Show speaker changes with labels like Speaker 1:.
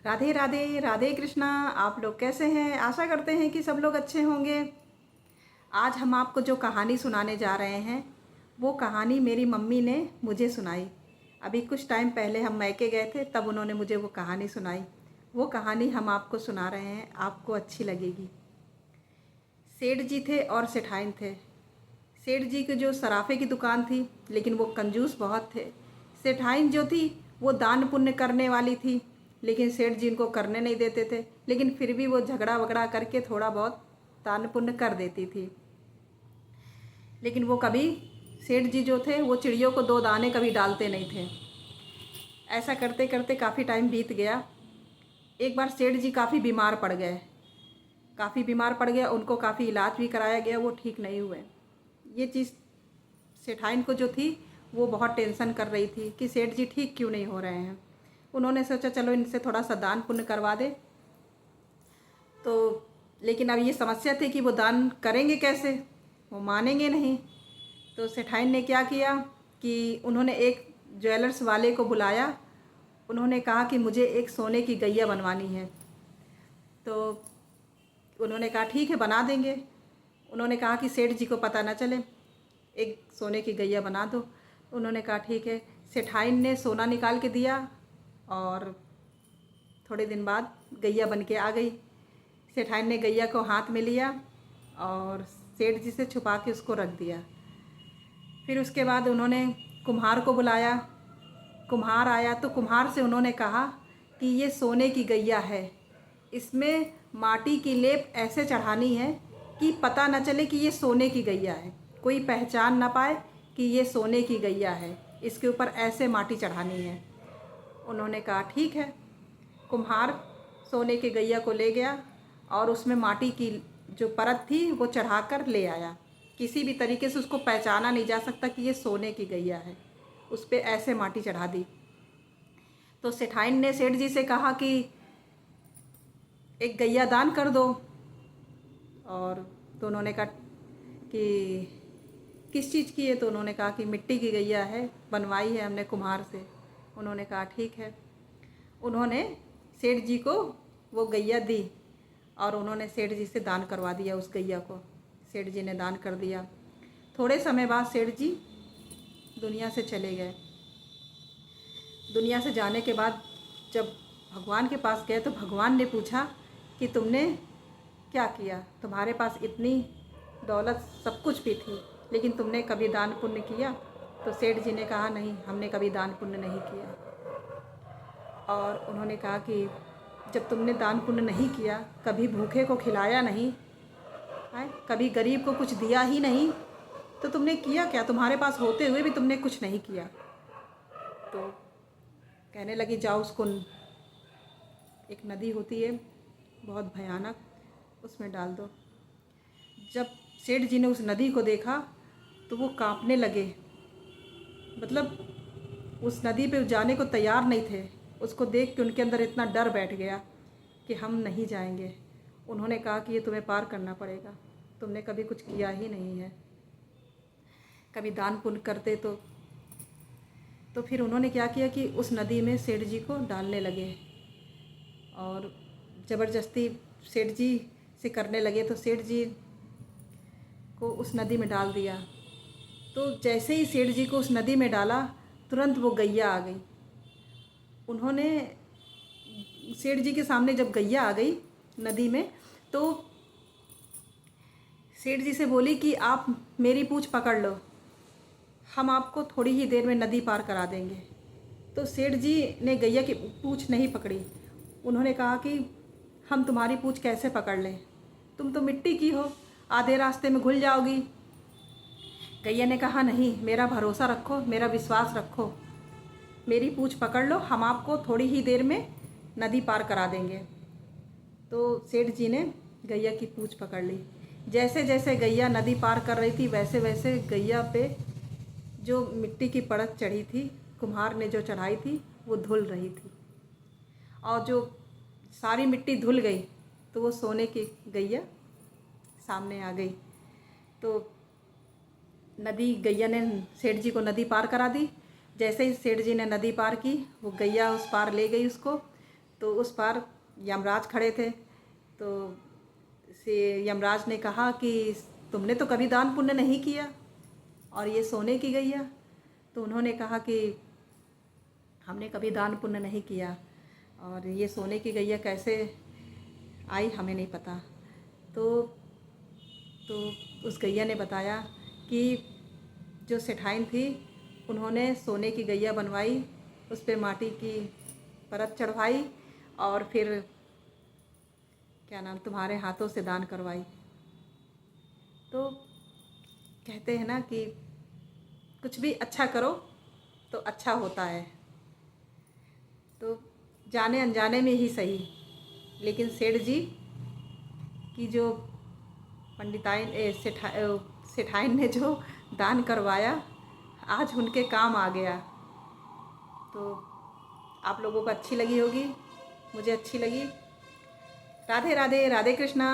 Speaker 1: राधे राधे राधे कृष्णा। आप लोग कैसे हैं? आशा करते हैं कि सब लोग अच्छे होंगे। आज हम आपको जो कहानी सुनाने जा रहे हैं वो कहानी मेरी मम्मी ने मुझे सुनाई। अभी कुछ टाइम पहले हम मैके गए थे, तब उन्होंने मुझे वो कहानी सुनाई। वो कहानी हम आपको सुना रहे हैं, आपको अच्छी लगेगी। सेठ जी थे और सेठाइन थे। सेठ जी की जो सराफे की दुकान थी, लेकिन वो कंजूस बहुत थे। सेठाइन जो थी वो दान पुण्य करने वाली थी, लेकिन सेठ जी इनको करने नहीं देते थे। लेकिन फिर भी वो झगड़ा वगड़ा करके थोड़ा बहुत दान पुण्य कर देती थी। लेकिन वो कभी, सेठ जी जो थे वो चिड़ियों को दो दाने कभी डालते नहीं थे। ऐसा करते करते काफ़ी टाइम बीत गया। एक बार सेठ जी काफ़ी बीमार पड़ गए। काफ़ी बीमार पड़ गया, उनको काफ़ी इलाज भी कराया गया, वो ठीक नहीं हुए। ये चीज़ सेठाइन को जो थी वो बहुत टेंशन कर रही थी कि सेठ जी ठीक क्यों नहीं हो रहे हैं। उन्होंने सोचा चलो इनसे थोड़ा सा दान पुण्य करवा दे। तो लेकिन अब ये समस्या थी कि वो दान करेंगे कैसे, वो मानेंगे नहीं। तो सेठाइन ने क्या किया कि उन्होंने एक ज्वेलर्स वाले को बुलाया। उन्होंने कहा कि मुझे एक सोने की गैया बनवानी है। तो उन्होंने कहा ठीक है, बना देंगे। उन्होंने कहा कि सेठ जी को पता ना चले, एक सोने की गैया बना दो। उन्होंने कहा ठीक है। सेठाइन ने सोना निकाल के दिया और थोड़े दिन बाद गैया बन के आ गई। सेठाइन ने गैया को हाथ में लिया और सेठ जी से छुपा के उसको रख दिया। फिर उसके बाद उन्होंने कुम्हार को बुलाया। कुम्हार आया तो कुम्हार से उन्होंने कहा कि ये सोने की गैया है, इसमें माटी की लेप ऐसे चढ़ानी है कि पता न चले कि ये सोने की गैया है, कोई पहचान ना पाए कि ये सोने की गैया है, इसके ऊपर ऐसे माटी चढ़ानी है। उन्होंने कहा ठीक है। कुम्हार सोने की गैया को ले गया और उसमें माटी की जो परत थी वो चढ़ा कर ले आया। किसी भी तरीके से उसको पहचाना नहीं जा सकता कि ये सोने की गैया है, उस पर ऐसे माटी चढ़ा दी। तो सेठाइन ने सेठ जी से कहा कि एक गैया दान कर दो। और तो उन्होंने कहा कि किस चीज़ की है? तो उन्होंने कहा कि मिट्टी की गैया है, बनवाई है हमने कुम्हार से। उन्होंने कहा ठीक है। उन्होंने सेठ जी को वो गैया दी और उन्होंने सेठ जी से दान करवा दिया उस गैया को। सेठ जी ने दान कर दिया। थोड़े समय बाद सेठ जी दुनिया से चले गए। दुनिया से जाने के बाद जब भगवान के पास गए तो भगवान ने पूछा कि तुमने क्या किया? तुम्हारे पास इतनी दौलत सब कुछ भी थी, लेकिन तुमने कभी दान पुण्य किया? तो सेठ जी ने कहा नहीं, हमने कभी दान पुण्य नहीं किया। और उन्होंने कहा कि जब तुमने दान पुण्य नहीं किया, कभी भूखे को खिलाया नहीं है, कभी गरीब को कुछ दिया ही नहीं, तो तुमने किया क्या? तुम्हारे पास होते हुए भी तुमने कुछ नहीं किया। तो कहने लगी जाओ उसको, एक नदी होती है बहुत भयानक, उसमें डाल दो। जब सेठ जी ने उस नदी को देखा तो वो कांपने लगे। मतलब उस नदी पे जाने को तैयार नहीं थे। उसको देख के उनके अंदर इतना डर बैठ गया कि हम नहीं जाएंगे। उन्होंने कहा कि ये तुम्हें पार करना पड़ेगा, तुमने कभी कुछ किया ही नहीं है, कभी दान पुण्य करते तो फिर उन्होंने क्या किया कि उस नदी में सेठ जी को डालने लगे और ज़बरदस्ती सेठ जी से करने लगे। तो सेठ जी को उस नदी में डाल दिया। तो जैसे ही सेठ जी को उस नदी में डाला, तुरंत वो गैया आ गई। उन्होंने सेठ जी के सामने जब गैया आ गई नदी में, तो सेठ जी से बोली कि आप मेरी पूँछ पकड़ लो, हम आपको थोड़ी ही देर में नदी पार करा देंगे। तो सेठ जी ने गैया की पूँछ नहीं पकड़ी। उन्होंने कहा कि हम तुम्हारी पूँछ कैसे पकड़ लें, तुम तो मिट्टी की हो, आधे रास्ते में घुल जाओगी। गैया ने कहा नहीं, मेरा भरोसा रखो, मेरा विश्वास रखो, मेरी पूँछ पकड़ लो, हम आपको थोड़ी ही देर में नदी पार करा देंगे। तो सेठ जी ने गैया की पूँछ पकड़ ली। जैसे जैसे गैया नदी पार कर रही थी, वैसे वैसे गैया पे जो मिट्टी की परत चढ़ी थी, कुम्हार ने जो चढ़ाई थी, वो धुल रही थी। और जो सारी मिट्टी धुल गई तो वो सोने की गैया सामने आ गई। तो नदी, गैया ने सेठ जी को नदी पार करा दी। जैसे ही सेठ जी ने नदी पार की, वो गैया उस पार ले गई उसको। तो उस पार यमराज खड़े थे। तो से यमराज ने कहा कि तुमने तो कभी दान पुण्य नहीं किया और ये सोने की गैया। तो उन्होंने कहा कि हमने कभी दान पुण्य नहीं किया और ये सोने की गैया कैसे आई हमें नहीं पता। तो उस गैया ने बताया कि जो सेठाइन थी उन्होंने सोने की गैया बनवाई, उस पर माटी की परत चढ़वाई और फिर क्या नाम तुम्हारे हाथों से दान करवाई। तो कहते हैं ना कि कुछ भी अच्छा करो तो अच्छा होता है। तो जाने अनजाने में ही सही, लेकिन सेठ जी की जो सेठाइन ने जो दान करवाया आज उनके काम आ गया। तो आप लोगों को अच्छी लगी होगी, मुझे अच्छी लगी। राधे राधे, राधे कृष्णा।